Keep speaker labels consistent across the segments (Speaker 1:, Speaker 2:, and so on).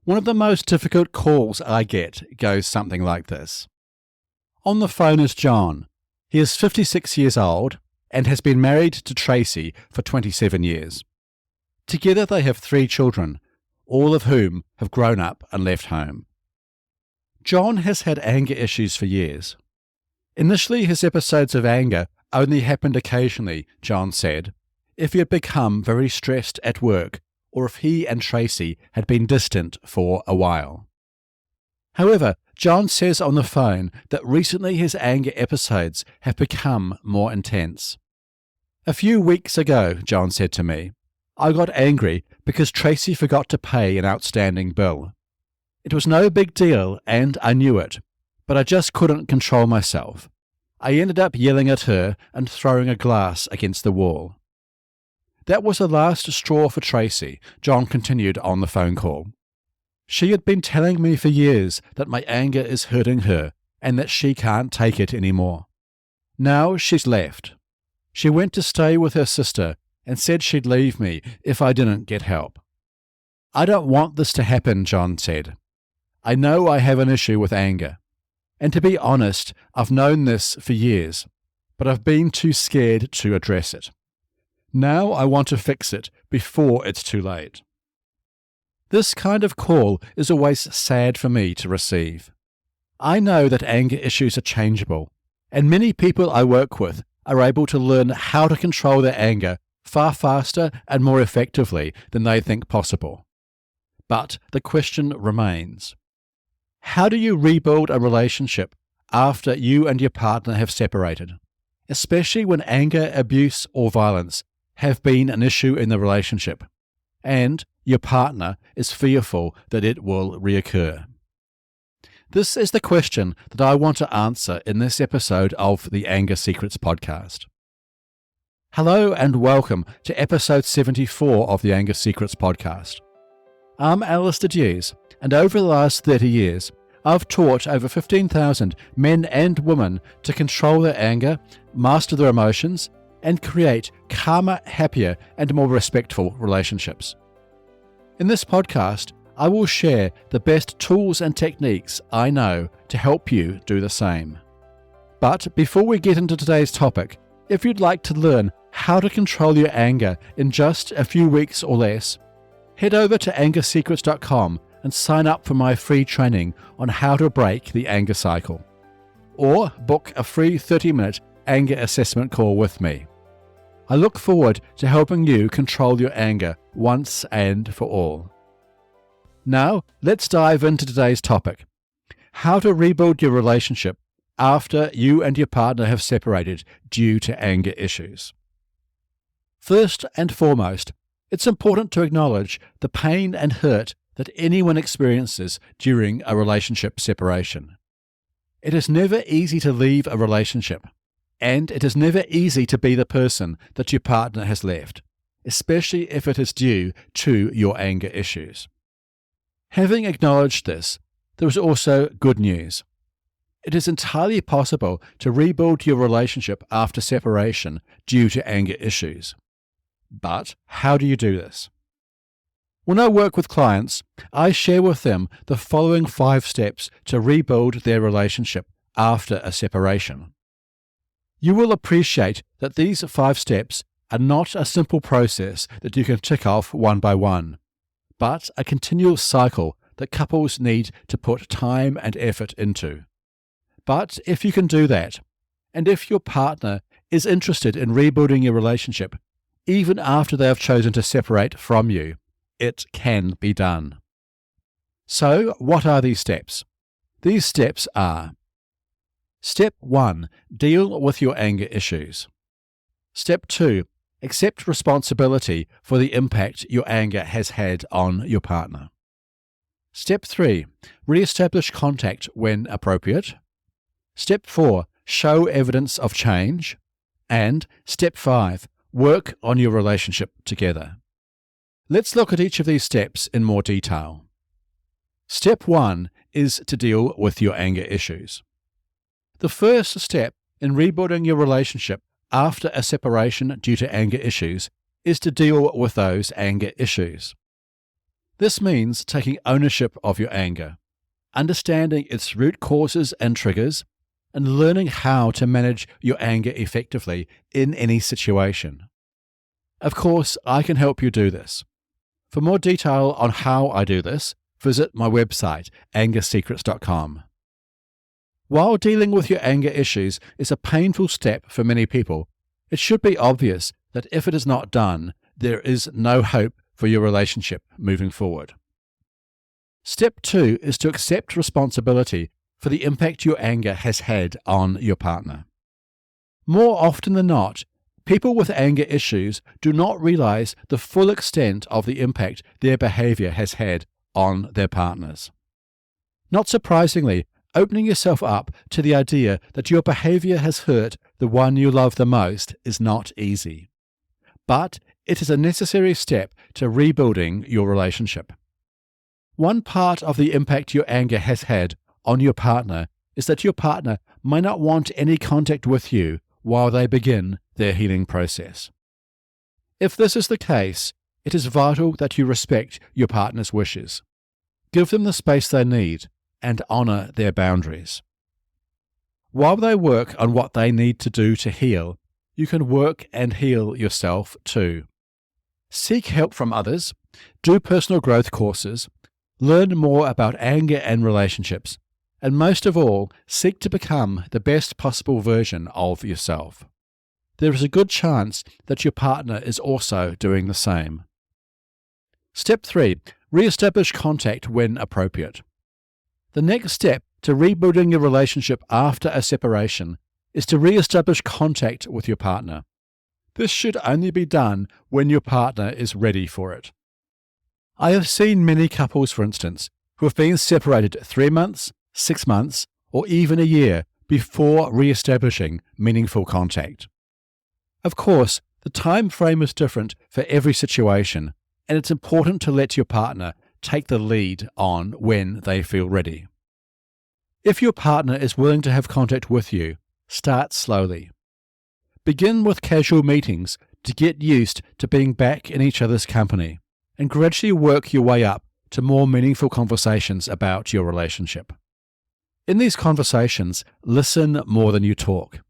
Speaker 1: One of the most difficult calls I get goes something like this. On the phone is John. He is 56 years old and has been married to Tracy for 27 years. Together they have 3 children, all of whom have grown up and left home. John has had anger issues for years. Initially, his episodes of anger only happened occasionally, John said, if he had become very stressed at work or if he and Tracy had been distant for a while. However, John says on the phone that recently his anger episodes have become more intense. A few weeks ago, John said to me, I got angry because Tracy forgot to pay an outstanding bill. It was no big deal and I knew it, but I just couldn't control myself. I ended up yelling at her and throwing a glass against the wall. That was the last straw for Tracy, John continued on the phone call. She had been telling me for years that my anger is hurting her and that she can't take it anymore. Now she's left. She went to stay with her sister and said she'd leave me if I didn't get help. I don't want this to happen, John said. I know I have an issue with anger. And to be honest, I've known this for years, but I've been too scared to address it. Now I want to fix it before it's too late. This kind of call is always sad for me to receive. I know that anger issues are changeable, and many people I work with are able to learn how to control their anger far faster and more effectively than they think possible. But the question remains, how do you rebuild a relationship after you and your partner have separated, especially when anger, abuse, or violence have been an issue in the relationship, and your partner is fearful that it will reoccur? This is the question that I want to answer in this episode of the Anger Secrets podcast. Hello and welcome to episode 74 of the Anger Secrets podcast. I'm Alastair Duhs, and over the last 30 years, I've taught over 15,000 men and women to control their anger, master their emotions, and create calmer, happier, and more respectful relationships. In this podcast, I will share the best tools and techniques I know to help you do the same. But before we get into today's topic, if you'd like to learn how to control your anger in just a few weeks or less, head over to angersecrets.com and sign up for my free training on how to break the anger cycle. Or book a free 30-minute anger assessment call with me. I look forward to helping you control your anger once and for all. Now, let's dive into today's topic: how to rebuild your relationship after you and your partner have separated due to anger issues. First and foremost, it's important to acknowledge the pain and hurt that anyone experiences during a relationship separation. It is never easy to leave a relationship, and it is never easy to be the person that your partner has left, especially if it is due to your anger issues. Having acknowledged this, there is also good news. It is entirely possible to rebuild your relationship after separation due to anger issues. But how do you do this? When I work with clients, I share with them the following 5 steps to rebuild their relationship after a separation. You will appreciate that these 5 steps are not a simple process that you can tick off one by one, but a continual cycle that couples need to put time and effort into. But if you can do that, and if your partner is interested in rebuilding your relationship, even after they have chosen to separate from you, it can be done. So, what are these steps? These steps are: Step 1. Deal with your anger issues. Step 2. Accept responsibility for the impact your anger has had on your partner. Step 3. Reestablish contact when appropriate. Step 4. Show evidence of change. And Step 5. Work on your relationship together. Let's look at each of these steps in more detail. Step 1 is to deal with your anger issues. The first step in rebuilding your relationship after a separation due to anger issues is to deal with those anger issues. This means taking ownership of your anger, understanding its root causes and triggers, and learning how to manage your anger effectively in any situation. Of course, I can help you do this. For more detail on how I do this, visit my website, angersecrets.com. While dealing with your anger issues is a painful step for many people, it should be obvious that if it is not done, there is no hope for your relationship moving forward. Step 2 is to accept responsibility for the impact your anger has had on your partner. More often than not, people with anger issues do not realize the full extent of the impact their behavior has had on their partners. Not surprisingly, opening yourself up to the idea that your behavior has hurt the one you love the most is not easy. But it is a necessary step to rebuilding your relationship. One part of the impact your anger has had on your partner is that your partner may not want any contact with you while they begin their healing process. If this is the case, it is vital that you respect your partner's wishes. Give them the space they need and honor their boundaries. While they work on what they need to do to heal, you can work and heal yourself too. Seek help from others, do personal growth courses, learn more about anger and relationships, and most of all, seek to become the best possible version of yourself. There is a good chance that your partner is also doing the same. Step 3. Reestablish contact when appropriate. The next step to rebuilding your relationship after a separation is to reestablish contact with your partner. This should only be done when your partner is ready for it. I have seen many couples, for instance, who have been separated 3 months, 6 months, or even a year before re-establishing meaningful contact. Of course, the time frame is different for every situation, and it's important to let your partner take the lead on when they feel ready. If your partner is willing to have contact with you, start slowly. Begin with casual meetings to get used to being back in each other's company, and gradually work your way up to more meaningful conversations about your relationship. In these conversations, listen more than you talk.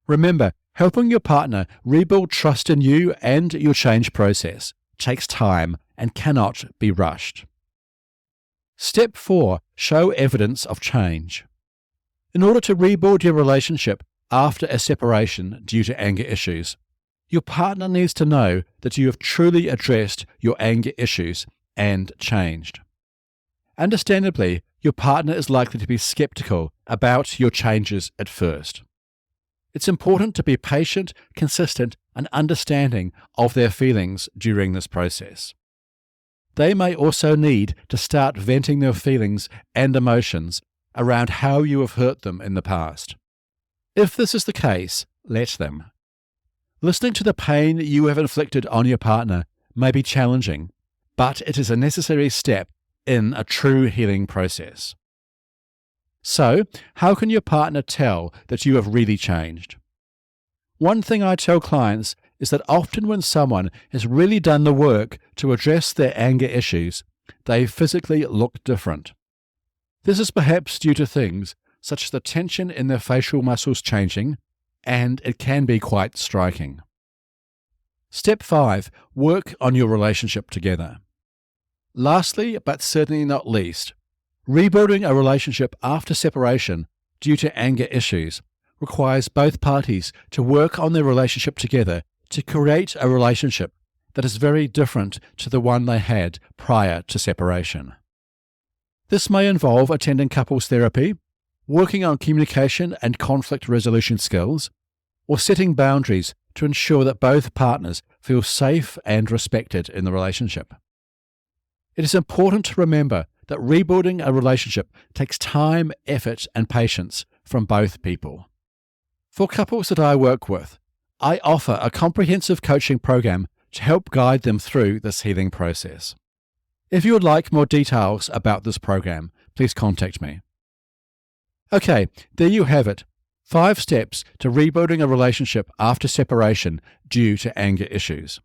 Speaker 1: Remember, helping your partner rebuild trust in you and your change process takes time and cannot be rushed. Step 4. Show evidence of change. In order to rebuild your relationship after a separation due to anger issues, your partner needs to know that you have truly addressed your anger issues and changed. Understandably, your partner is likely to be skeptical about your changes at first. It's important to be patient, consistent, and understanding of their feelings during this process. They may also need to start venting their feelings and emotions around how you have hurt them in the past. If this is the case, let them. Listening to the pain you have inflicted on your partner may be challenging, but it is a necessary step in a true healing process. So, how can your partner tell that you have really changed? One thing I tell clients is that often when someone has really done the work to address their anger issues, they physically look different. This is perhaps due to things such as the tension in their facial muscles changing, and it can be quite striking. Step 5. Work on your relationship together. Lastly, but certainly not least, rebuilding a relationship after separation due to anger issues requires both parties to work on their relationship together to create a relationship that is very different to the one they had prior to separation. This may involve attending couples therapy, working on communication and conflict resolution skills, or setting boundaries to ensure that both partners feel safe and respected in the relationship. It is important to remember that rebuilding a relationship takes time, effort, and patience from both people. For couples that I work with, I offer a comprehensive coaching program to help guide them through this healing process. If you would like more details about this program, please contact me. Okay, there you have it. 5 steps to rebuilding a relationship after separation due to anger issues.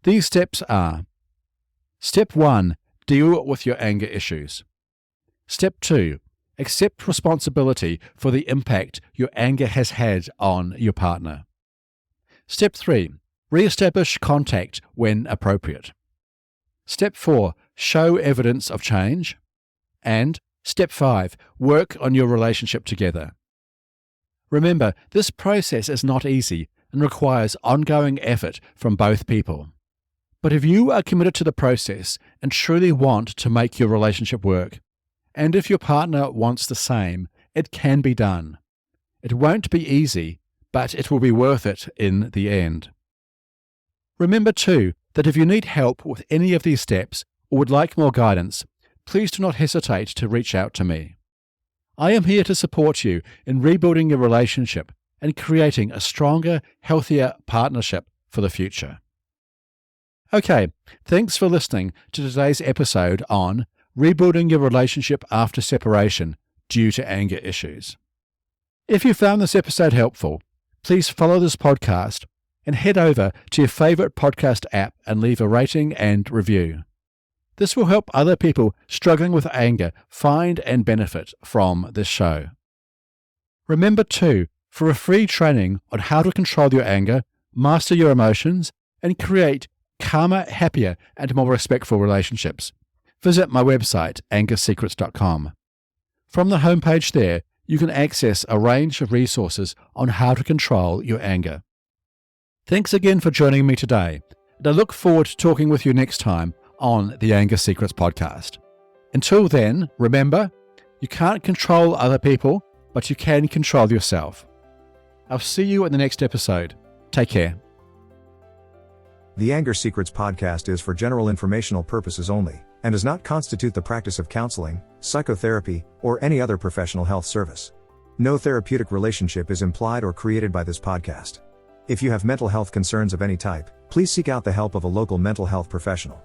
Speaker 1: These steps are: Step 1. Deal with your anger issues. Step 2. Accept responsibility for the impact your anger has had on your partner. Step 3. Reestablish contact when appropriate. Step 4. Show evidence of change. And Step 5. Work on your relationship together. Remember, this process is not easy and requires ongoing effort from both people. But if you are committed to the process and truly want to make your relationship work, and if your partner wants the same, it can be done. It won't be easy, but it will be worth it in the end. Remember too that if you need help with any of these steps or would like more guidance, please do not hesitate to reach out to me. I am here to support you in rebuilding your relationship and creating a stronger, healthier partnership for the future. Okay, thanks for listening to today's episode on rebuilding your relationship after separation due to anger issues. If you found this episode helpful, please follow this podcast and head over to your favorite podcast app and leave a rating and review. This will help other people struggling with anger find and benefit from this show. Remember too, for a free training on how to control your anger, master your emotions, and create calmer, happier, and more respectful relationships, visit my website, angersecrets.com. From the homepage there, you can access a range of resources on how to control your anger. Thanks again for joining me today, and I look forward to talking with you next time on the Anger Secrets podcast. Until then, remember, you can't control other people, but you can control yourself. I'll see you in the next episode. Take care.
Speaker 2: The Anger Secrets podcast is for general informational purposes only, and does not constitute the practice of counseling, psychotherapy, or any other professional health service. No therapeutic relationship is implied or created by this podcast. If you have mental health concerns of any type, please seek out the help of a local mental health professional.